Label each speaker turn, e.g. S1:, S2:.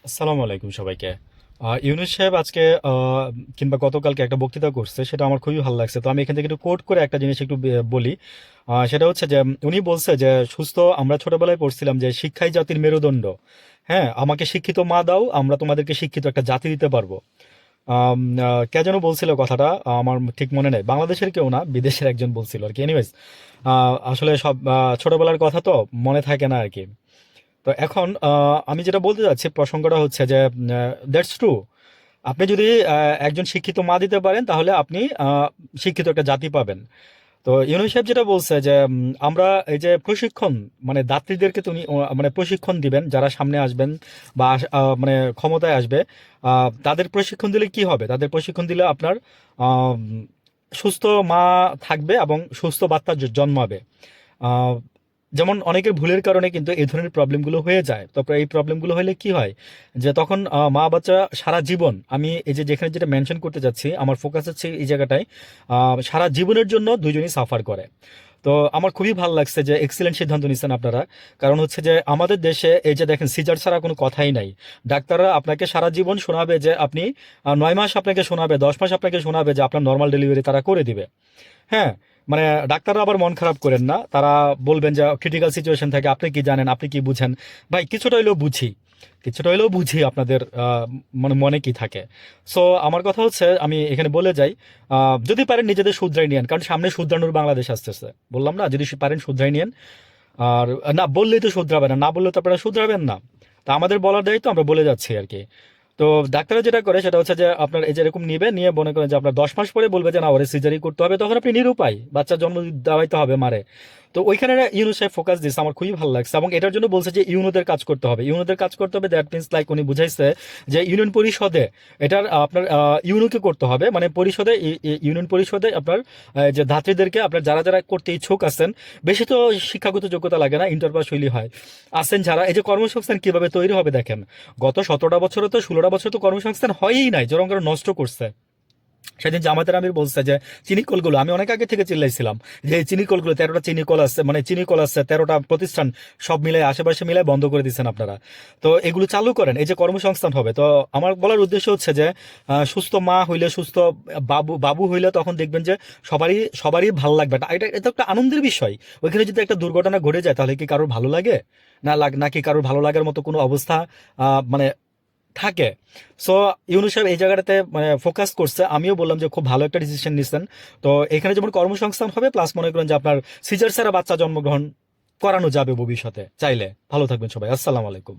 S1: আসসালামু আলাইকুম সবাইকে। ইউনুস সাহেব আজকে কিংবা গতকালকে একটা বক্তৃতা করছে, সেটা আমার খুবই ভালো লাগছে। তো আমি এখান থেকে একটু কোট করে একটা জিনিস একটু বলি। সেটা হচ্ছে যে উনি বলছে যে আমরা ছোটবেলায় পড়ছিলাম যে শিক্ষাই জাতির মেরুদণ্ড। হ্যাঁ, আমাকে শিক্ষিত মা দাও, আমরা তোমাদেরকে শিক্ষিত একটা জাতি দিতে পারবো। কে যেন বলছিল কথাটা, আমার ঠিক মনে নেই, বাংলাদেশের কেউ না, বিদেশের একজন বলছিল আর কি। এনিওয়েজ, আসলে সব ছোটবেলার কথা তো মনে থাকে না আর কি। তো এখন আমি যেটা বলতে চাচ্ছি, প্রসঙ্গটা হচ্ছে যে দ্যাটস ট্রু। আপনি যদি একজন শিক্ষিত মা দিতে পারেন, তাহলে আপনি শিক্ষিত একটা জাতি পাবেন। তো ইউনুস সাহেব যেটা বলছে যে আমরা এই যে প্রশিক্ষণ, মানে দাত্রীদেরকে তুমি মানে প্রশিক্ষণ দিবেন, যারা সামনে আসবেন বা মানে ক্ষমতায় আসবে, তাদের প্রশিক্ষণ দিলে কি হবে? তাদের প্রশিক্ষণ দিলে আপনার আহ, সুস্থ মা থাকবে এবং সুস্থ বাচ্চা জন্মাবে। আহ, যেমন অনেকের ভুলের কারণে কিন্তু এই ধরনের প্রবলেমগুলো হয়ে যায়। তারপরে এই প্রবলেমগুলো হলে কি হয়, যে তখন মা বাচ্চা সারা জীবন, আমি এই যে যেখানে যেটা মেনশন করতে যাচ্ছি, আমার ফোকাস হচ্ছে এই জায়গাটায়, সারা জীবনের জন্য দুজনই সাফার করে। তো আমার খুবই ভালো লাগছে যে এক্সিলেন্ট সিদ্ধান্ত নিচ্ছেন আপনারা। কারণ হচ্ছে যে আমাদের দেশে এই যে দেখেন, সিজার ছাড়া কোনো কথাই নাই। ডাক্তাররা আপনাকে সারা জীবন শোনাবে যে আপনি 9 মাস আপনাকে শোনাবে, 10 মাস আপনাকে শোনাবে যে আপনার নর্মাল ডেলিভারি তারা করে দিবে। হ্যাঁ, মানে ডাক্তাররা আবার মন খারাপ করেন না, তারা বলবেন যে ক্রিটিক্যাল সিচুয়েশন থাকে, আপনি কি জানেন, আপনি কি বুঝেন। ভাই, কিছুটা হইলেও বুঝি, কিছুটা হইলেও বুঝি আপনাদের মানে মনে কি থাকে। সো আমার কথা হচ্ছে, আমি এখানে বলে যাই, যদি পারেন নিজেদের শুধরাই নিয়েন, কারণ সামনে শুধরানোর বাংলাদেশ আসতেছে। বললাম না, যদি পারেন শুধরাই নিয়েন। আর না বললেই তো শুধরাবে না, না বললে তো আপনারা শুধরাবেন না। তা আমাদের বলার দায়িত্ব, আমরা বলে যাচ্ছি আর কি। তো ডাক্তাররা যেটা করে সেটা হচ্ছে যে আপনার এই যে এরকম নিবে, নিয়ে মনে করেন যে আপনার 10 মাস পরে বলবে যে না, ওরে সিজারি করতে হবে, তখন আপনি নিরুপায়, বাচ্চা জন্ম দেওয়াইতে হবে মারে। তো ওইখানে ইউনুস সাহেব ফোকাস দিচ্ছে, আমার খুবই ভালো লাগছে। এবং এটার জন্য বলছে যে ইউনোদের কাজ করতে হবে, ইউনোদের কাজ করতে হবে। দ্যাট মিনস লাইক উনি বুঝাইছে যে ইউনিয়ন পরিষদে এটার আপনার ইউনোকে করতে হবে, মানে পরিষদে ইউনিয়ন পরিষদে আপনার যে ধাত্রীদেরকে, আপনার যারা যারা করতে ইচ্ছুক আছেন, বেশি তো শিক্ষাগত যোগ্যতা লাগে না, ইন্টার পাস হইলেই হয়, আছেন যারা, এই যে কর্মসংস্থান কিভাবে তৈরি হবে দেখেন। গত 17টা বছরে তো 16টা বছরে তো কর্মসংস্থান হয়ই নাই, জনগণ আরো নষ্ট করছে। সেদিন জামাতের আমির বলছে যে চিনি কলগুলো, আমি অনেক আগে থেকে চিল্লাইছিলাম যে এই চিনি কলগুলো, 13টা চিনি কল আছে, মানে চিনি কল আছে 13টা প্রতিষ্ঠান, সব মিলে আশেপাশে মিলে বন্ধ করে দিচ্ছেন আপনারা। তো এগুলো চালু করেন, এই যে কর্মসংস্থান হবে। তো আমার বলার উদ্দেশ্য হচ্ছে যে সুস্থ মা হইলে, সুস্থ বাবু বাবু হইলে, তখন দেখবেন যে সবারই সবারই ভালো লাগবে। এটা এটা একটা আনন্দের বিষয়। ওইখানে যদি একটা দুর্ঘটনা ঘটে যায়, তাহলে কি কারোর ভালো লাগে? নাকি কারোর ভালো লাগার মতো কোনো অবস্থা মানে থাকে? সো ইউনুস সাহেব এই জায়গাটাতে মানে ফোকাস করছে। আমিও বললাম যে খুব ভালো একটা ডিসিশন নিচ্ছেন। তো এখানে যেমন কর্মসংস্থান হবে, প্লাস মনে করেন যে আপনার সিজার ছাড়া বাচ্চা জন্মগ্রহণ করানো যাবে ভবিষ্যতে চাইলে। ভালো থাকবেন সবাই, আসসালামু আলাইকুম।